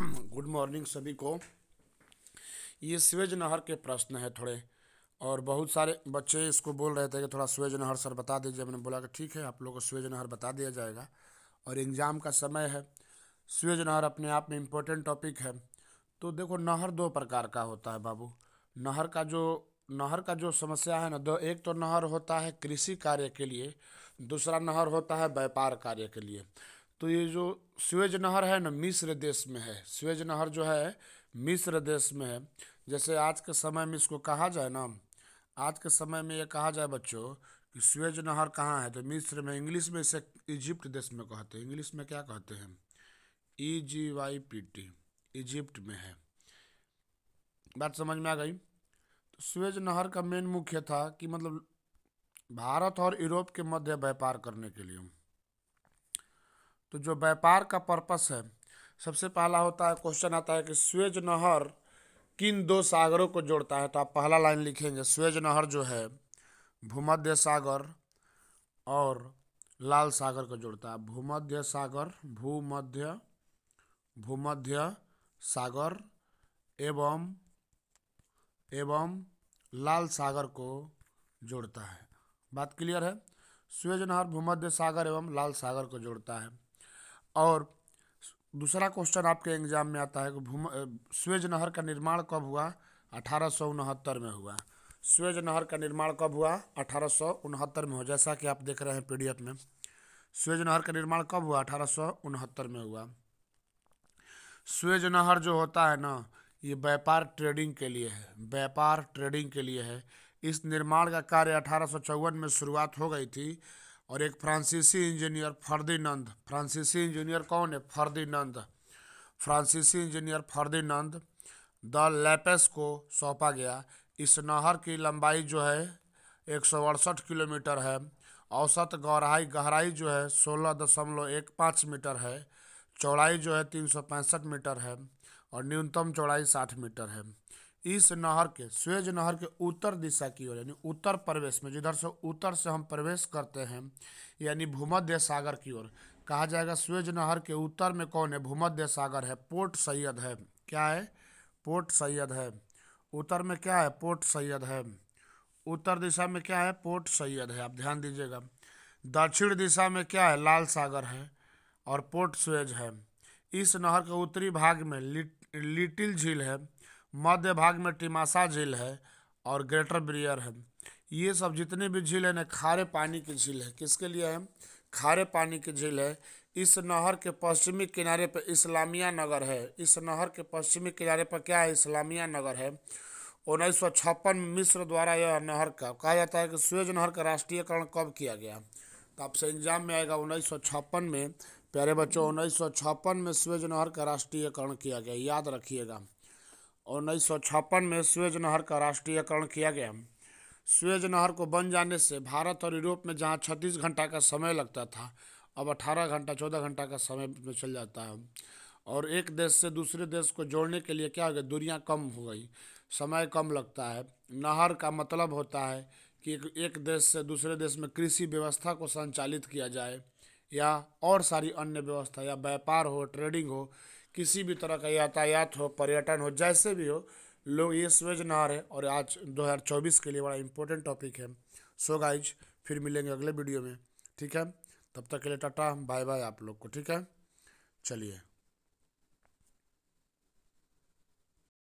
Good morning सभी को। ये स्वेज नहर के प्रश्न है थोड़े, और बहुत सारे बच्चे इसको बोल रहे थे कि थोड़ा स्वेज नहर सर बता दीजिए। मैंने बोला कि ठीक है, आप लोगों को स्वेज नहर बता दिया जाएगा। और एग्ज़ाम का समय है। स्वेज नहर अपने आप में इम्पोर्टेंट टॉपिक है। तो देखो, नहर दो प्रकार का होता है बाबू। नहर का जो समस्या है ना, दो, एक तो नहर होता है कृषि कार्य के लिए, दूसरा नहर होता है व्यापार कार्य के लिए। तो ये जो स्वेज नहर है ना, मिस्र देश में है। स्वेज नहर जो है मिस्र देश में है। जैसे आज के समय में इसको कहा जाए ना, आज के समय में ये कहा जाए बच्चों कि स्वेज नहर कहाँ है, तो मिस्र में। इंग्लिश में इसे इजिप्ट देश में कहते हैं। इंग्लिश में क्या कहते हैं? EGYPT, इजिप्ट में है। बात समझ में आ गई? तो स्वेज नहर का मेन मुख्य था कि मतलब भारत और यूरोप के मध्य व्यापार करने के लिए। तो जो व्यापार का पर्पस है, सबसे पहला होता है, क्वेश्चन आता है कि स्वेज नहर किन दो सागरों को जोड़ता है। तो आप पहला लाइन लिखेंगे, स्वेज नहर जो है भूमध्य सागर और लाल सागर को जोड़ता है। भूमध्य सागर एवं लाल सागर को जोड़ता है। बात क्लियर है? स्वेज नहर भूमध्य सागर एवं लाल सागर को जोड़ता है। और दूसरा क्वेश्चन आपके एग्जाम में आता है कि स्वेज नहर का निर्माण कब हुआ? 1869 में हुआ। स्वेज नहर का निर्माण कब हुआ? 1869 में हुआ। जैसा कि आप देख रहे हैं PDF में, स्वेज नहर का निर्माण कब हुआ? 1869 में हुआ। स्वेज नहर जो होता है ना, ये व्यापार ट्रेडिंग के लिए है। व्यापार ट्रेडिंग के लिए है। इस निर्माण का कार्य 1854 में शुरुआत हो गई थी। और एक फ्रांसीसी इंजीनियर फर्दिनंद, फ्रांसीसी इंजीनियर कौन है? फर्दिनंद। फ्रांसीसी इंजीनियर फर्दिनंद द लैपेस को सौंपा गया। इस नहर की लंबाई जो है 168 किलोमीटर है। औसत गहराई जो है 16.15 मीटर है। चौड़ाई जो है 365 मीटर है। और न्यूनतम चौड़ाई 60 मीटर है। इस नहर के, स्वेज नहर के उत्तर दिशा की ओर, यानी उत्तर प्रवेश में, जिधर से उत्तर से हम प्रवेश करते हैं, यानी भूमध्य सागर की ओर, कहा जाएगा स्वेज नहर के उत्तर में कौन है? भूमध्य सागर है। पोर्ट सैयद है। क्या है? पोर्ट सैयद है। उत्तर में क्या है? पोर्ट सैयद है। उत्तर दिशा में क्या है? पोर्ट सैयद है। आप ध्यान दीजिएगा। दक्षिण दिशा में क्या है? लाल सागर है और पोर्ट स्वेज है। इस नहर के उत्तरी भाग में लिटिल झील है, मध्य भाग में टिमासा झील है और ग्रेटर ब्रियर है। ये सब जितने भी झील है ना, खारे पानी की झील है। किसके लिए है? खारे पानी की झील है। इस नहर के पश्चिमी किनारे पर इस्लामिया नगर है। इस नहर के पश्चिमी किनारे पर क्या है? इस्लामिया नगर है। 1956 में मिस्र द्वारा यह नहर का, कहा जाता है कि स्वेज नहर का राष्ट्रीयकरण कब किया गया? तो आपसे एग्जाम में आएगा 1956 में। प्यारे बच्चों, 1956 में स्वेज नहर का राष्ट्रीयकरण किया गया, याद रखिएगा। 1956 में स्वेज नहर का राष्ट्रीयकरण किया गया। स्वेज नहर को बन जाने से भारत और यूरोप में जहां 36 घंटा का समय लगता था, अब 18 घंटा 14 घंटा का समय में चल जाता है। और एक देश से दूसरे देश को जोड़ने के लिए क्या हो गया? दूरियां कम हो गई, समय कम लगता है। नहर का मतलब होता है कि एक देश से दूसरे देश में कृषि व्यवस्था को संचालित किया जाए, या और सारी अन्य व्यवस्था, या व्यापार हो, ट्रेडिंग हो, किसी भी तरह का यातायात हो, पर्यटन हो, जैसे भी हो, लोग, ये स्वेज नहर है। और आज 2024 के लिए बड़ा इंपॉर्टेंट टॉपिक है। सो गाइज, फिर मिलेंगे अगले वीडियो में, ठीक है? तब तक के लिए टाटा बाय बाय आप लोग को, ठीक है? चलिए।